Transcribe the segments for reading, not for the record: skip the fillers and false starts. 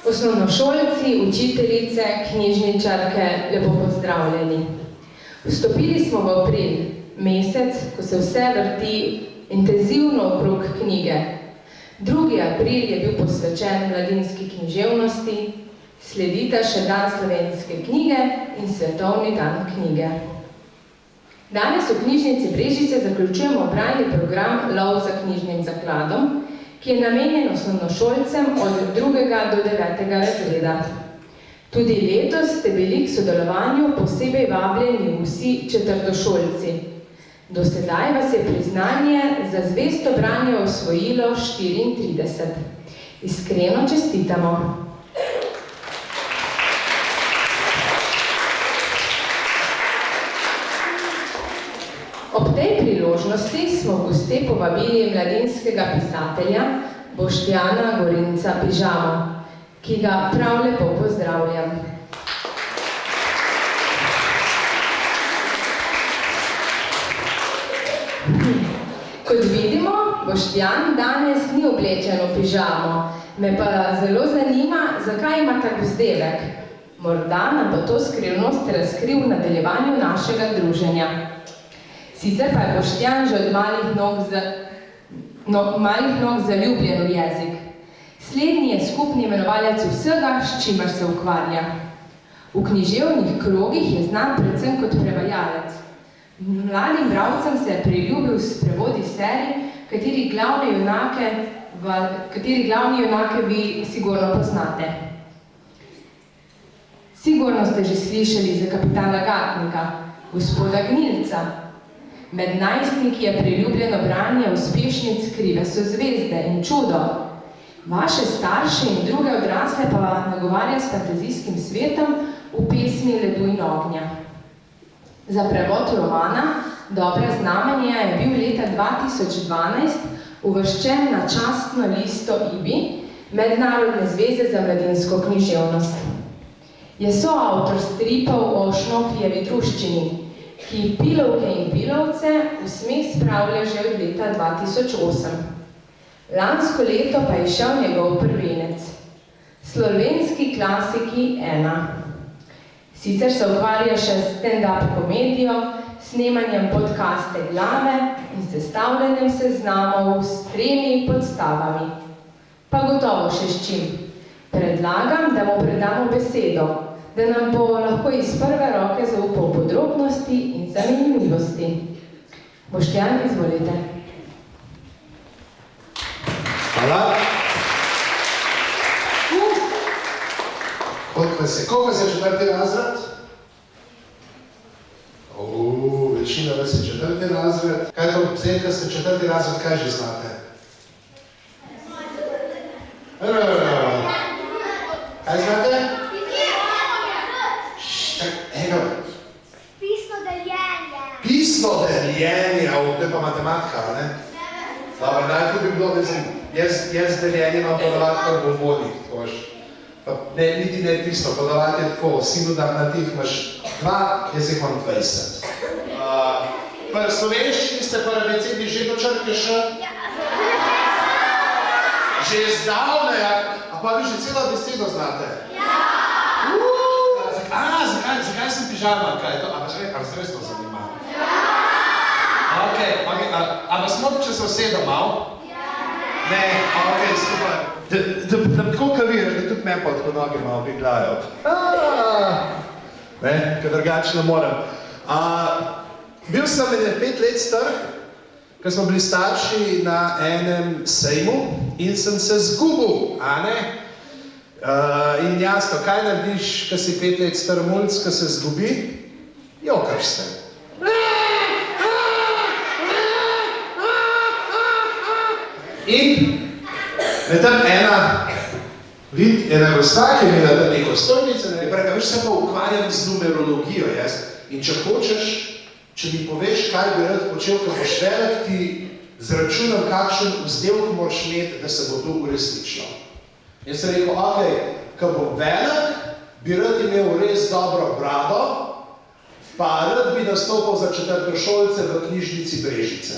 Osnovnošolci, učiteljice, knjižničarke, lepo pozdravljeni. Vstopili smo v april, mesec, ko se vse vrti intenzivno okrog knjige. 2. april je bil posvečen mladinski književnosti, sledita še dan slovenske knjige in svetovni dan knjige. Danes v knjižnici Brežice zaključujemo bralni program Lov za knjižnim zakladom, ki je namenjen osnovnošolcem od 2. do 9. razreda. Tudi letos ste bili k sodelovanju posebej vabljeni vsi četrtošolci. Do sedaj vas je priznanje za zvesto branje osvojilo 34. Iskreno čestitamo. Ob tej priložnosti smo v goste povabili mladinskega pisatelja Boštjana Gorenca Pižamo, ki ga prav lepo pozdravljam. Kot vidimo, Boštjan danes ni oblečen v pižamo, me pa zelo zanima, zakaj ima tak vzdevek. Morda nam bo to skrivnost razkril v nadaljevanju našega druženja. Sicer pa je Boštjan že od malih nog zaljubljen v jezik. Slednji je skupni imenovalec vsega, s čimer se ukvarja. V književnih krogih je znan predvsem kot prevajalec. Mladim bralcem se je priljubil s prevodi serij, kateri glavni junake vi sigurno poznate. Sigurno ste že slišali za kapitana Gatnika, gospoda Gnilca. Med najstniki je priljubljeno branje uspešnic Krive so zvezde in Čudo. Vaše starše in druge odrasle pa nagovarja s fantazijskim svetom v pesmi Ledu in ognja. Za prevod romana Dobra znamenja je bil leta 2012 uvrščen na častno listo IBI, Mednarodne zveze za mladinsko književnost. Je soavtor stripov o Šnofijevi druščini, ki pilovke in pilovce v smeh spravlja že od leta 2008. Lansko leto pa je šel njegov prvenec. Slovenski klasiki 1. Sicer se ukvarja še s stand-up komedijo, snemanjem podcaste Glave in sestavljanjem seznamov s 3 podstavami. Pa gotovo še s čim. Predlagam, da mu predamo besedo, da nam bo lahko iz prve roke zaupal podrobnosti in zanimivosti. Boštjan, izvolite. Hvala. Koliko se je 4. razred? Večina vas je 4. razred. Kaj to, zdaj, ko ste 4. razred, kaj že znate? Kaj znate? Pisno deljenje, to je pa matematika, ne? Dobro, najprej bi bilo, jaz deljenje imam podavati kar bomboni, tako veš. Niti ne pisno, podavati je tako, sinodar na tih imaš 2, jaz jih imam 20. Pa v slovenščini ste pa abecedi že dočrke še? Že zdavne, a pa vi že celo besedo znate? Zakaj sem pižama, kaj je to? A vas res to zanima? A vas motim, če se usedem malo? Ne, super. Da tako kaviraš, da tudi meni pa tako noge malo biglajo. Ne, ker drugače ne morem. Bil sem 5 let star, ko smo bili starši na enem sejmu in sem se zgubil, a ne? In jasno, kaj narediš, ko si 5 let star mulc, ko se zgubi? Jokaš se. In je tam ena gospa, ki je imela tam neko stojnico, in je pravi, veš, se pa ukvarjam z numerologijo, jaz. In če hočeš, če mi poveš, kaj bi rad počel, ko boš velik, ti zračunam, kakšen vzdevek moraš imeti, da se bo to uresničilo. Jaz sem rekel, ko bom velik, bi rad imel res dobro brado, pa rad bi nastopil za četrtošolce v knjižnici Brežice.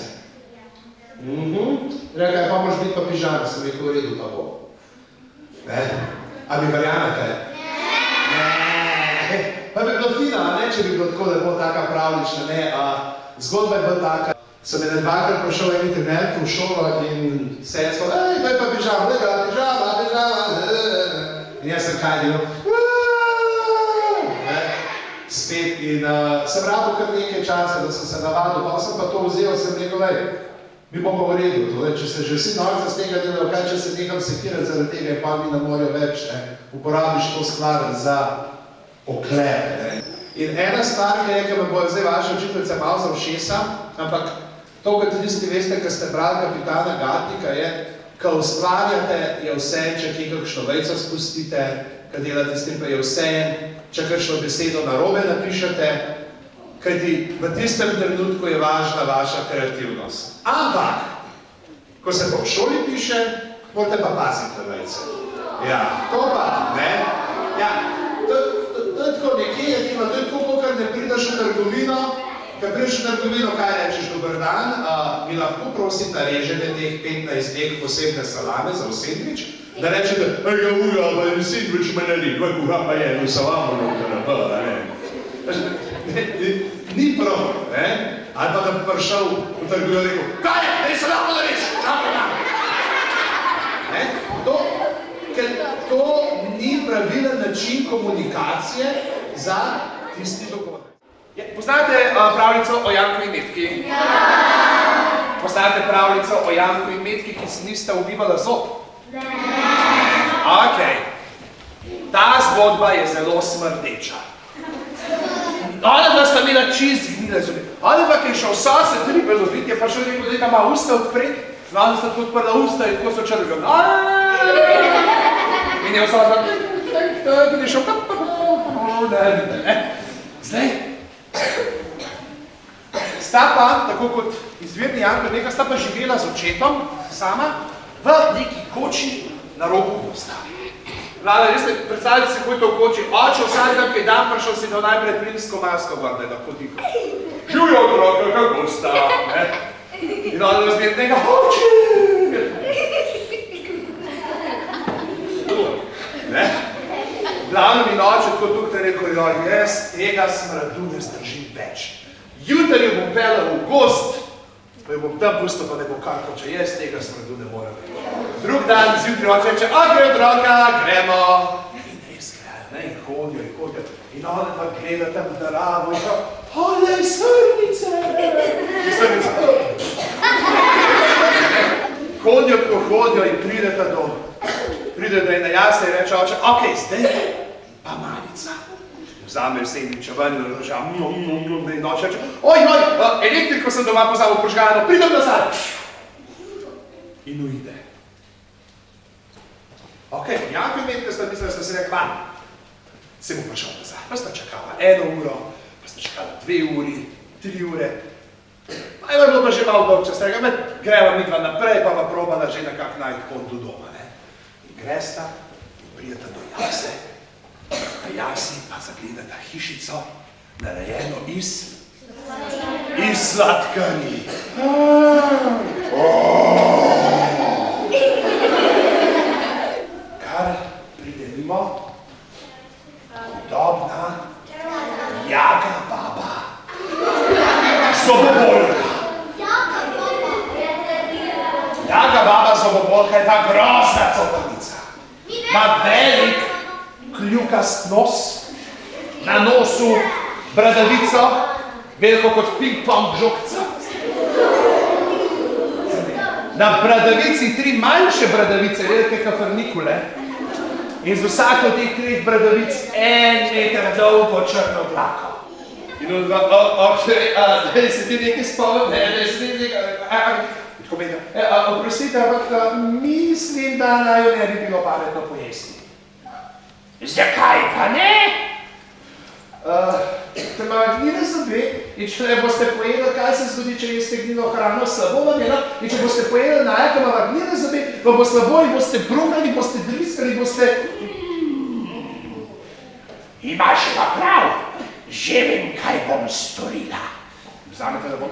Rekaj, pa moraš biti pa pižama, sem rekel, v redu pa bo. A bi verjamete? Ne. Pa bi bilo fino, ne, če bi bilo tako lepo taka pravlična, ne. Zgodba je bila taka. Sem ene dvakrat prišel en internet v šolo in se je skozi, to je pa pižama, in jaz sem kaj delal, spet in sem rabil kar nekaj časa, da sem se navadil, pa sem pa to vzel, sem rekel, mi bomo v redu, če se že vsi norca z tega delajo, kaj če se nekam sekirati zaradi tega, pa mi ne morajo več, uporabiš to stvar za oklep. In ena stvar je, ki me bo zdaj vaša učiteljica malo za ušesa, ampak to, kot tisti veste, ko ste brali kapitana Gatnika, je, ko ustvarjate, je vse, če kje kakšno vejco spustite, ko delate s tem, pa je vse, če kakšno besedo narobe napišete, kajti v tistem trenutku je važna vaša kreativnost. Ampak, ko se pa v šoli piše, morate pa paziti na vejce. Ja, to pa, ne? Ja, to je tako nekje, to je tako, kar ne prideš v trgovino, Kad prideš v trgovino, kaj rečeš, dober dan, mi lahko prosim narežete teh 15 dek posebne salame za v sendvič, da rečete, ga uja, pa je sendvič me nared, kuha pa je, no salamo noter, ni prav, ne? Ali pa da bi prišel v trgovino in rekel, kaj je, da je salamo narež, ker to ni pravilen način komunikacije za tisti dogodek. Poznate pravljico o Janku in Metki? Ja! Poznate pravljico o Janku in Metki, ki si nista ubivala zob? Ne! Okej. Ta zgodba je zelo smrdeča. Ona dva sta imela čist gnile zobe. Ona pa, ki je šel sosed ribe loviti, je pa šel rekel, da je ima usta odpreti. Ona sta tako odprla usta in tako so črgali. In je vsa in je šel Zdaj, sta pa, tako kot izvirni Janko in Metka, sta pa živela z očetom sama v neki koči na robu gosta. Vlada, veste, predstavljate se, kako je to v koči, oče vsak dan, ki je dan prišel, si dal najprej plinsko masko gor, da je tako tiho. Živjo otroka, kako sta, ne? In on razbije tega, oče! Ne? Glavno mi noče, tako tukaj rekel, jaz tega smradu ne zdržim več. Jutri jo bom pelal v gozd, pa jo bom tam pustil, pa ne bo kar hoče, jaz tega smradu ne morem. Drug dan zjutraj oče reče, okej, otroka, gremo. In res grejo, ne, in hodijo. In ona pa gleda tam v naravo in prav, olej, srnice! In srnice, hodijo in pride do ene jasne in reče oče, okej, zdaj pa mamica. Vzame sendviča ven in roža, in noče reče, oj, elektriko sem doma pozabil požgano, pridem nazaj. In uide. Okej, Janko in Metka sta mislila, da sta se rekla, van. Se bo prišel nazaj, pa sta čakala 1 uro, pa sta čakala 2 uri, 3 ure. Pa je bilo pa že malo dolg čas, rekla, greva midva naprej, pa probala že nekako najti pot do doma. Gresta in prijeta do jase. A jasi pa zagledata hišico, narejeno iz sladkani. Kar pride mimo, udobna Jaga baba. Zobobolka. Jaga baba zobobolka je ta grozna coprnica. Ima velik kljukast nos, na nosu bradavico, veliko kot ping-pong žogca. Na bradavici 3 manjše bradavice, velike kafarnikule, in z vsake od teh 3 bradavic 1 meter dolgo črno dlako. In on dva, da se ti nekaj spomnim, da se ti nekaj... Oprostite, ampak mislim, da naj jo ne bi bilo pametno pojesti. Zakaj pa ne? Ker ima gnile zobe in če boste pojedli, kaj se zgodi, če jeste gnilo hrano, slabo vam je, in če boste pojedli naja, ker ima gnile zobe, vam bo slabo in boste brugali, boste driskali, boste... Imaš pa prav, že vem, kaj bom storila. Vzamete, da bom...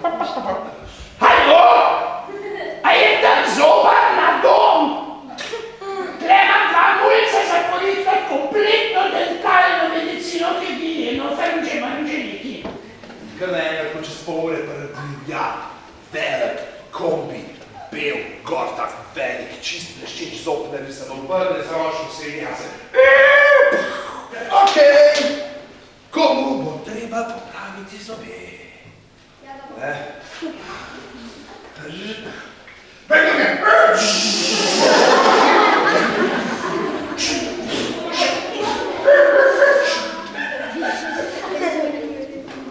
Halo! A je tam zobar na dom? Tle imam 2 mulce za politve obrne z ročno srednje jase. Okej, komu bo treba popraviti zobe? Ne? Benjamin!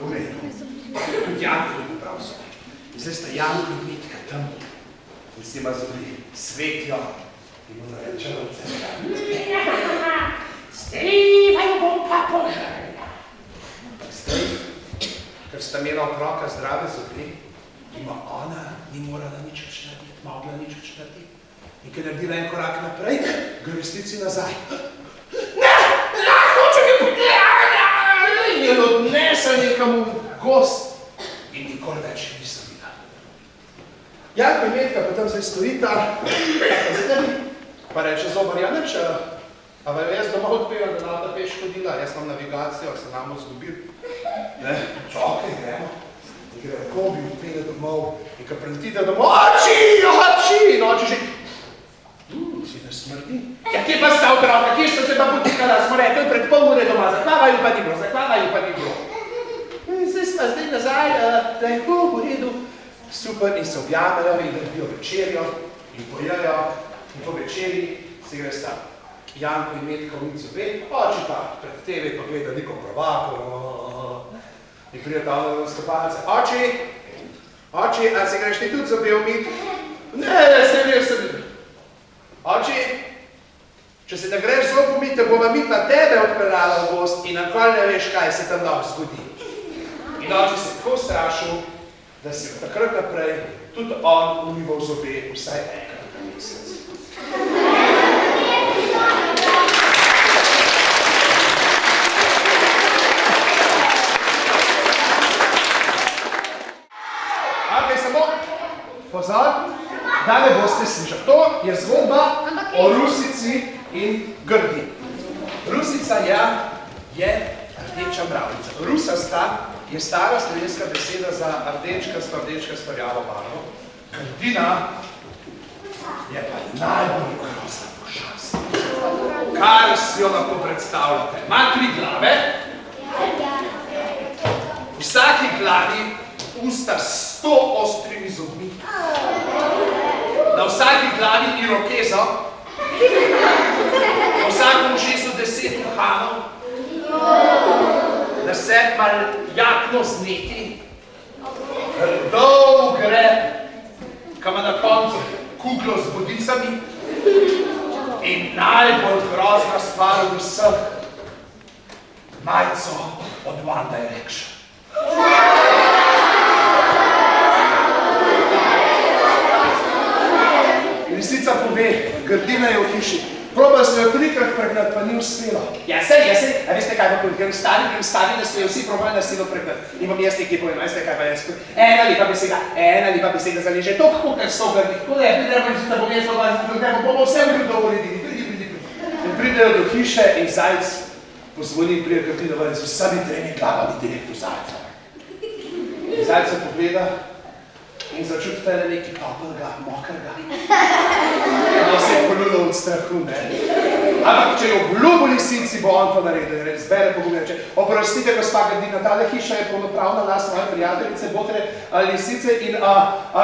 V redu. Tudi Janko je popravil zobe. Zdaj sta Janko in Mitka tam in si ima zobe svetijo in mu nareče roce. Strivaj bom pa požrla. Zdaj, ker sta imela otroka zdrave zobe, ima ona ni morala nič več narediti, mogla nič več narediti. In ker je naredila en korak naprej, gre v resnici nazaj. Ne, hočem je in je odnesla nekam v gozd in nikoli več je nisem videla. Janko in Metka pa tam zdaj stojita, pa reče Zobar Janč, a vam jaz doma odpevam, da nam ta peš hodila, jaz imam navigacijo, se nam zgubil. Ne, čakaj, gremo. In gre v kombi, odpelje domov in ko priletite domov, oči, in oči že, si ne smrdi. Ja, kje pa sta otroka, kje sta se pa potikala, smo rekli pred pol ure doma, zaklavaju pa ni bilo. In zdaj nazaj, da je v redu, super, in se objamejo in naredijo večerjo in pojejo in po večerji se gre sta Janko in Metka v zobe, oči pa pred TV pa gleda neko prvako in prijeta ona na stopalce. Oči, a se greš ti tudi zobe umiti? Ne, se vidim. Oči, če se ne greš zob umiti, bova Mitva tebe odpeljala v gozd in nakoli ne veš, kaj se tam lahko zgodi. In oči se tako strašil, da si od takrat naprej tudi on umival zobe vsaj enkrat na mesec. Ampak samo pozor, da ne boste slišali. To je zgodba o Rusici in Grdi. Rusica je rdeča mravljica. Rusasta je stara slovenska beseda za rdečka s rjavo barvo. Grdina je pa najbolj grozna pošast. Kar si jo lahko predstavljate. Ima 3 glave, v vsaki glavi usta 100 ostrimi zobmi, na vsaki glavi irokezo, na vsakem ušesu 10 uhanov, da se malo jakno zneti, dolg greb, kam ima na koncu kuglo z bodicami in najbolj grozna stvar od vseh, majico od One Direction. Lisica pove, Grdina je v hiši. Probali smo jo 3-krat pregnati, pa ni uspelo. Ja, sej, a veste kaj pa povem, ker stari, da smo jo vsi probali na silo pregnati. In vam jaz nekaj povem, veste kaj pa jaz povem. Ena lepa beseda zaleže, to kako kar so grdi. Tako da je, da bom jaz povedal, bomo vse vrdo uredili. In pridejo do hiše in Zajc pozvoni in prije Grdina ven z vsemi 3 glavami direkt v Zajca. In Zajc se pogleda in začuti tele neki toplega, mokrega. No, se je poljudo od strahu, ne. Ampak, če je obljubo lisici, bo on to naredil, zbere pogum in reče, oprostite, gospa Grdina, tale hiša je polnopravna nas, moje prijateljice, botre lisice in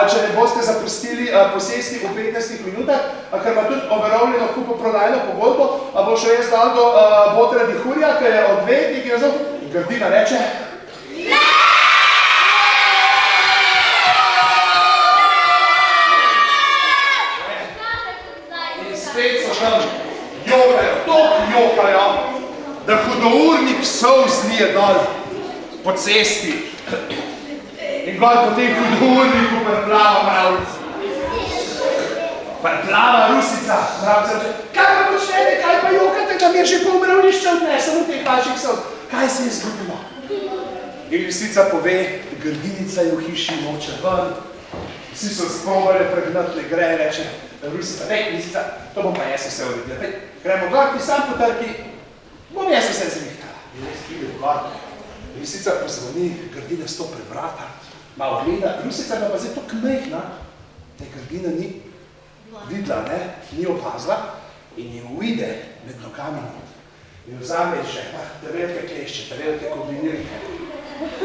če ne boste zapustili posesti v 15 minutah, ker ima tudi overovljeno kupo prodajno pogodbo, bo šel jaz dal do botra Dihurja, ki je odvetnik in zato. In Grdina reče, ne! Jokajo, da hudournik psov zlije dol po cesti in gor po tem hudourniku preplava mravljica. Preplava Rusica, mravljica reče, kaj pa počnete, kaj pa jokate, da mi je že pol mravljišča odnesel v teh vaših psov, kaj se je zgodilo? In lisica pove, Grdinica je v hiši noče ven, vsi so sprobali pregnati, ne gre, reče, Rusica, lisica, to bom pa jaz vse uredila. Gremo gor, ti sam potrki, bom jaz vse zrihtala. In jaz pride gor. Lisica pozvoni, Grdina stopi pred vrata, malo gleda. Rusica pa zdaj tako majhna, da Grdina ni videla, ni opazila. in jim ujde med nogami in vzame iz žepa te velike klešče, te velike kombinirke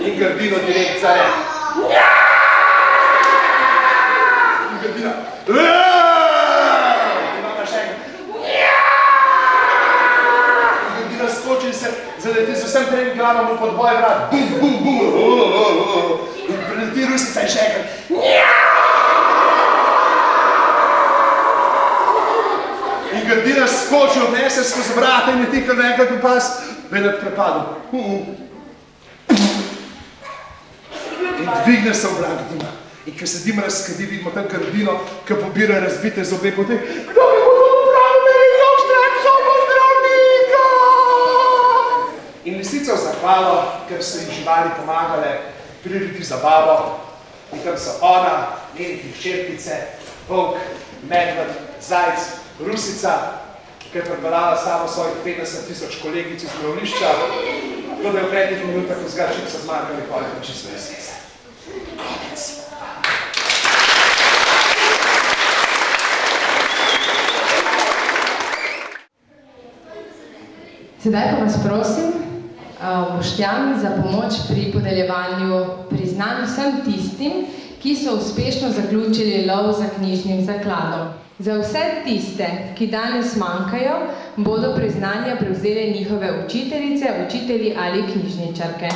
in Grdino direkt zare. In Grdina imama še enkrat. In Grdina skoči in se zaleti z vsem tremi glavami pod boj vrat. Bum, bum, bum. In prileti Rusica in še enkrat. In Grdina skoči, odnese skozi vrata in je tikar naenkrat v pas, vedno prepadel. In dvigne se oblak dima. In ko se dim razkadi, vidimo tam Grdino, ki pobira razbite zobe po teh, kdo mi bo to upravil, meni zauštrak zobozdravnika! In lisica v zahvalo, ker so jim živali pomagale pririti zabavo, in tam so ona, njeni hčerkice, volk, medved, zajc, Rusica, ki je prebrala samo svojih 50,000 kolegic iz zdravlišča, tako da je v 5 minutah vzgačik so zmagali, pa je čisto resese. Konec. Sedaj pa vas prosim, Boštjan, za pomoč pri podeljevanju priznanj vsem tistim, ki so uspešno zaključili lov za knjižnim zakladom. Za vse tiste, ki danes manjkajo, bodo priznanja prevzele njihove učiteljice, učitelji ali knjižničarke.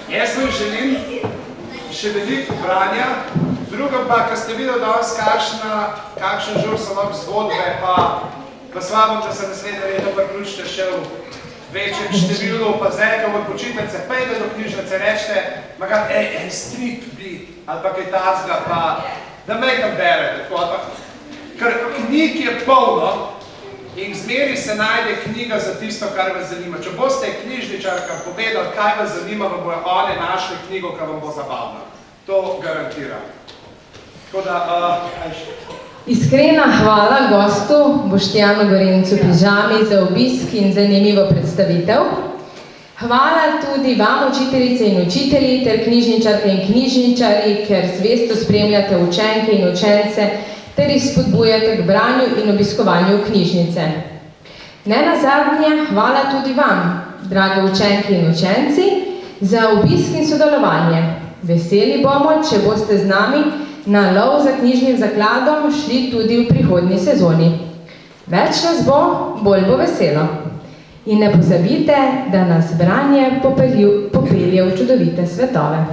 Jaz vam želim še veliko branja, drugem pa, ker ste videli danes kakšen žur so vam zgodbe, pa vas vabim, da se naslednje leto priključite še v večjem številu, pa zdaj, ko bo počitnice, pejte do knjižnice, rečete, magam, en strip bi, ali pa kaj tazga, pa da me tam berete, ker knjig je polno, in zmeri se najde knjiga za tisto, kar vas zanima. Če boste knjižničarkam povedali, kaj vas zanima, vam bojo one našli knjigo, ki vam bo zabavna. To garantiram. Tako da, Iskrena hvala gostu Boštjanu Gorencu Pižami za obisk in zanimivo predstavitev. Hvala tudi vam, učiteljice in učitelji, ter knjižničarke in knjižničarji, ker zvesto spremljate učenke in učence, ter jih spodbujate k branju in obiskovanju knjižnice. Nenazadnje, hvala tudi vam, drage učenke in učenci, za obisk in sodelovanje. Veseli bomo, če boste z nami na lov za knjižnim zakladom šli tudi v prihodnji sezoni. Več nas bo, bolj bo veselo. In ne pozabite, da nas branje popelje v čudovite svetove.